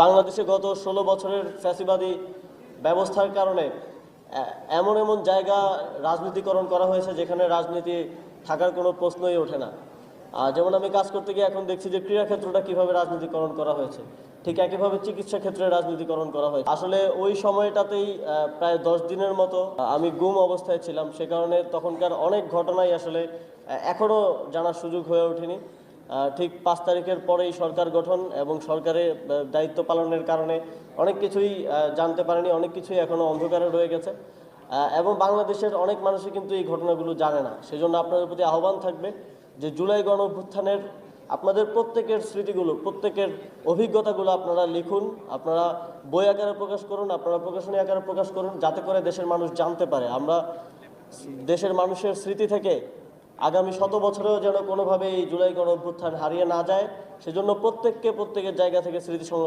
বাংলাদেশে গত ১৬ বছরের ফ্যাসিবাদী ব্যবস্থার কারণে এমন এমন জায়গা রাজনীতিকরণ করা হয়েছে যেখানে রাজনীতি থাকার কোনো প্রশ্নই ওঠে না। যেমন আমি কাজ করতে গিয়ে এখন দেখছি যে ক্রীড়া ক্ষেত্রটা কীভাবে রাজনীতিকরণ করা হয়েছে, ঠিক একইভাবে চিকিৎসা ক্ষেত্রে রাজনীতিকরণ করা হয়েছে। আসলে ওই সময়টাতেই প্রায় 10 দিনের মতো আমি গুম অবস্থায় ছিলাম, সে কারণে তখনকার অনেক ঘটনাই আসলে এখনও জানার সুযোগ হয়ে ওঠেনি। ঠিক 5 তারিখের পরেই সরকার গঠন এবং সরকারের দায়িত্ব পালনের কারণে অনেক কিছুই জানতে পারেনি, অনেক কিছুই এখনও অন্ধকারে রয়ে গেছে এবং বাংলাদেশের অনেক মানুষই কিন্তু এই ঘটনাগুলো জানে না। সেজন্য আপনাদের প্রতি আহ্বান থাকবে যে জুলাই গণ অভ্যুত্থানের আপনাদের প্রত্যেকের স্মৃতিগুলো, প্রত্যেকের অভিজ্ঞতাগুলো আপনারা লিখুন, আপনারা বই আকারে প্রকাশ করুন, আপনারা প্রকাশনী আকারে প্রকাশ করুন, যাতে করে দেশের মানুষ জানতে পারে আমরা দেশের মানুষের স্মৃতি থেকে আগামী 100 বছরেও যেন কোনোভাবে এই জুলাই গণ অভ্যুত্থান হারিয়ে না যায়। সেজন্য প্রত্যেকের জায়গা থেকে স্মৃতি সংরক্ষণ